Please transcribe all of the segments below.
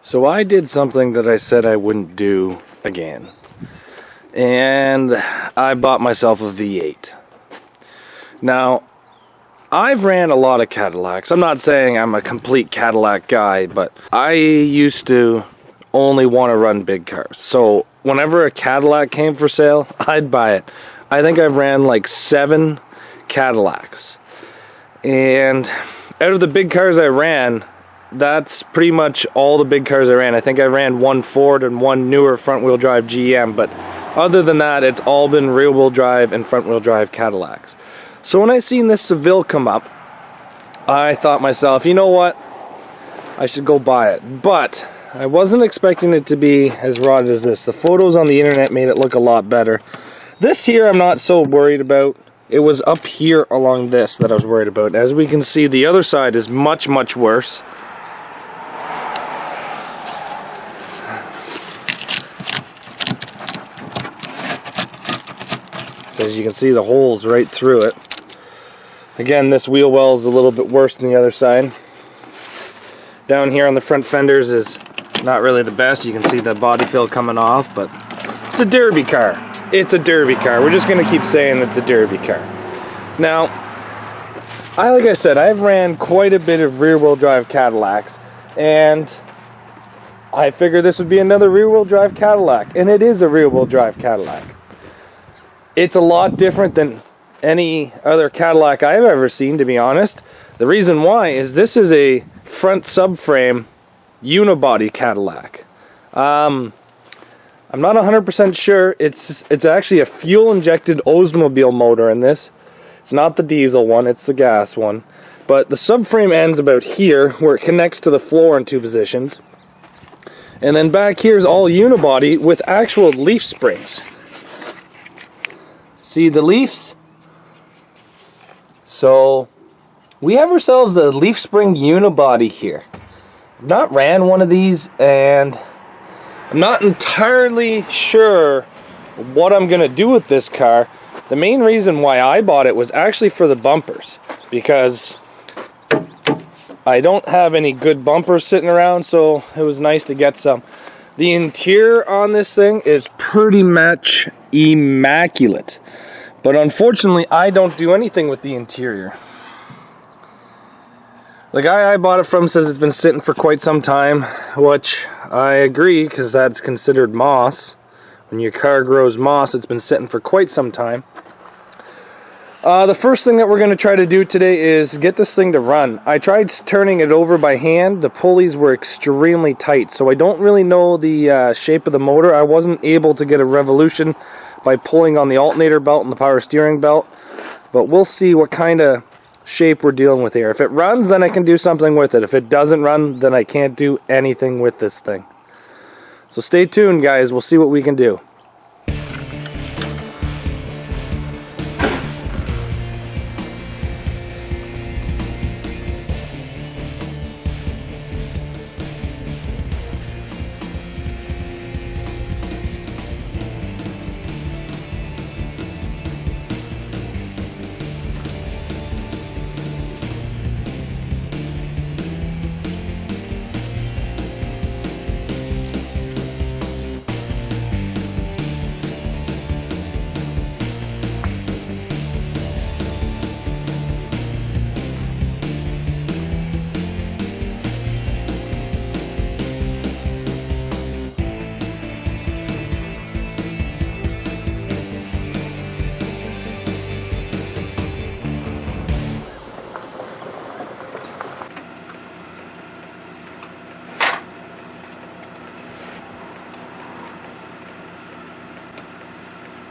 So I did something that I said I wouldn't do again. And I bought myself a V8. Now, I've ran a lot of Cadillacs. I'm not saying I'm a complete Cadillac guy, but I used to only want to run big cars. So whenever a Cadillac came for sale, I'd buy it. I think I've ran like 7 Cadillacs. And out of the big cars I ran, that's pretty much all the big cars I ran. I think I ran 1 Ford and 1 newer front-wheel drive GM, but other than that, it's all been rear-wheel drive and front-wheel drive Cadillacs. So when I seen this Seville come up, I thought myself, you know what? I should go buy it. But I wasn't expecting it to be as rotted as this. The photos on the internet made it look a lot better. This here I'm not so worried about. It was up here along this that I was worried about. As we can see, the other side is much, much worse. So as you can see, the holes right through it. Again, this wheel well is a little bit worse than the other side. Down here on the front fenders is not really the best. You can see the body fill coming off, but it's a derby car. It's a derby car. We're just going to keep saying it's a derby car. Now, like I said, I've ran quite a bit of rear-wheel drive Cadillacs, and I figured this would be another rear-wheel drive Cadillac, and it is a rear-wheel drive Cadillac. It's a lot different than any other Cadillac I've ever seen, to be honest. The reason why is this is a front subframe unibody Cadillac. I'm not 100% sure. It's actually a fuel-injected Oldsmobile motor in this. It's not the diesel one, it's the gas one. But the subframe ends about here, where it connects to the floor in 2 positions. And then back here is all unibody with actual leaf springs. See the leaves? So we have ourselves a leaf spring unibody here. I've not ran one of these, and I'm not entirely sure what I'm going to do with this car. The main reason why I bought it was actually for the bumpers, because I don't have any good bumpers sitting around, so it was nice to get some. The interior on this thing is pretty much immaculate, but unfortunately I don't do anything with the interior. The guy I bought it from says it's been sitting for quite some time, which I agree, because that's considered moss. When your car grows moss, it's been sitting for quite some time. The first thing that we're going to try to do today is get this thing to run. I tried turning it over by hand. The pulleys were extremely tight, so I don't really know the shape of the motor. I wasn't able to get a revolution by pulling on the alternator belt and the power steering belt, but we'll see what kind of shape we're dealing with here. If it runs, then I can do something with it. If it doesn't run, then I can't do anything with this thing. So stay tuned, guys. We'll see what we can do.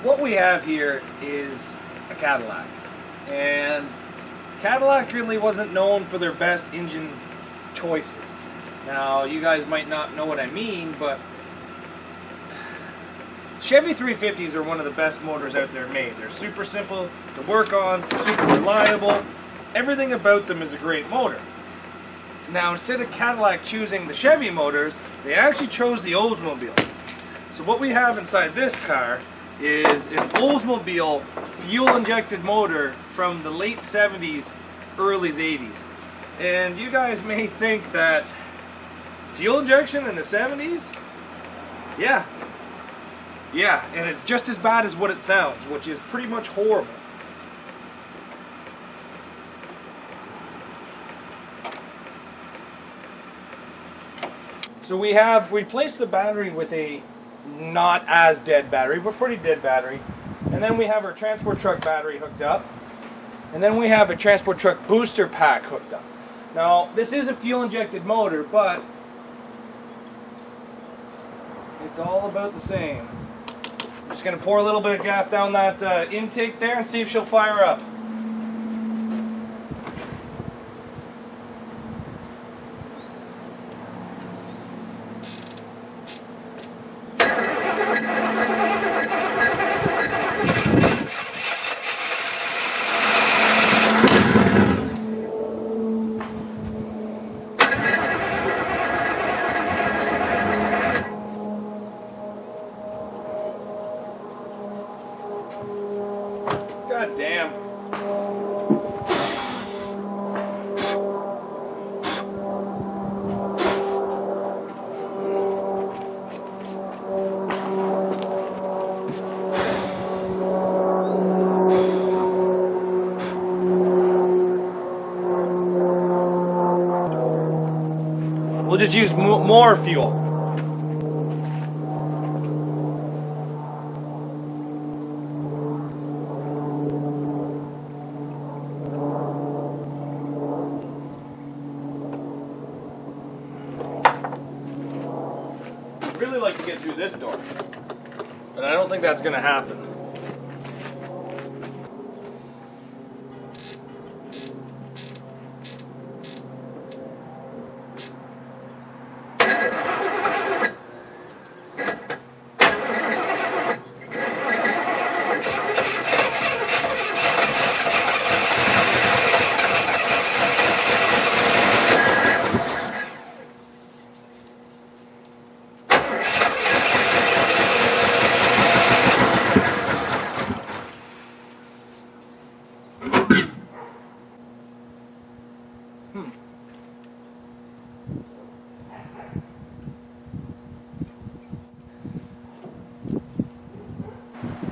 What we have here is a Cadillac, and Cadillac really wasn't known for their best engine choices. Now, you guys might not know what I mean, but Chevy 350s are one of the best motors out there made. They're super simple to work on, super reliable. Everything about them is a great motor. Now, instead of Cadillac choosing the Chevy motors, they actually chose the Oldsmobile. So what we have inside this car is an Oldsmobile fuel-injected motor from the late 70s, early 80s. And you guys may think that fuel injection in the 70s? Yeah. Yeah, and it's just as bad as what it sounds, which is pretty much horrible. So we have replaced the battery with a not as dead battery, but pretty dead battery. And then we have our transport truck battery hooked up. And then we have a transport truck booster pack hooked up. Now, this is a fuel injected motor, but it's all about the same. I'm just going to pour a little bit of gas down that intake there and see if she'll fire up. God damn. We'll just use more fuel. I'd really like to get through this door, but I don't think that's going to happen.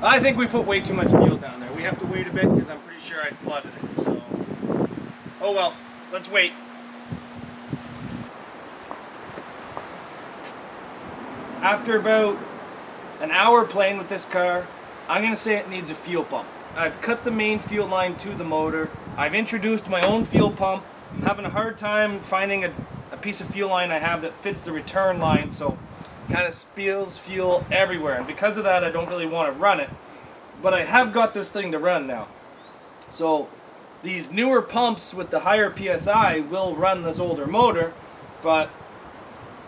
I think we put way too much fuel down there. We have to wait a bit because I'm pretty sure I flooded it, so... Oh well, let's wait. After about an hour playing with this car, I'm going to say it needs a fuel pump. I've cut the main fuel line to the motor. I've introduced my own fuel pump. I'm having a hard time finding a piece of fuel line I have that fits the return line, so kind of spills fuel everywhere, and because of that I don't really want to run it, but I have got this thing to run now. So these newer pumps with the higher PSI will run this older motor, but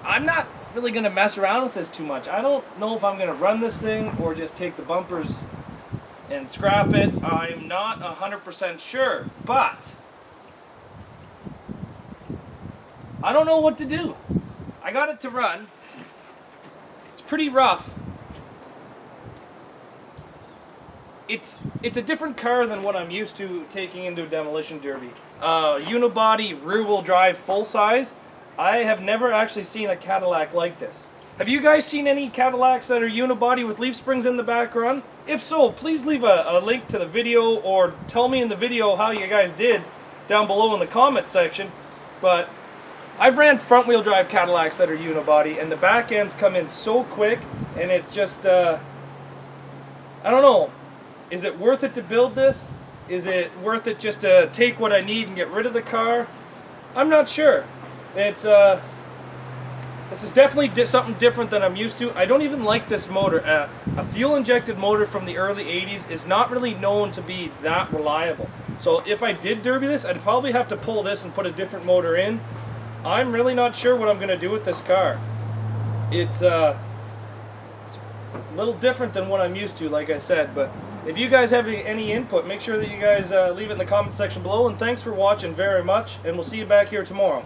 I'm not really going to mess around with this too much. I don't know if I'm going to run this thing or just take the bumpers and scrap it. I'm not 100% sure, but I don't know what to do. I got it to run. It's pretty rough. It's a different car than what I'm used to taking into a demolition derby. Unibody, rear-wheel drive, full size. I have never actually seen a Cadillac like this. Have you guys seen any Cadillacs that are unibody with leaf springs in the back run? If so, please leave a link to the video or tell me in the video how you guys did down below in the comment section. But I've ran front-wheel drive Cadillacs that are unibody, and the back ends come in so quick, and it's just, I don't know. Is it worth it to build this? Is it worth it just to take what I need and get rid of the car? I'm not sure. It's, this is definitely something different than I'm used to. I don't even like this motor. A fuel-injected motor from the early 80s is not really known to be that reliable. So if I did derby this, I'd probably have to pull this and put a different motor in. I'm really not sure what I'm going to do with this car. It's a little different than what I'm used to, like I said. But if you guys have any input, make sure that you guys leave it in the comment section below. And thanks for watching very much, and we'll see you back here tomorrow.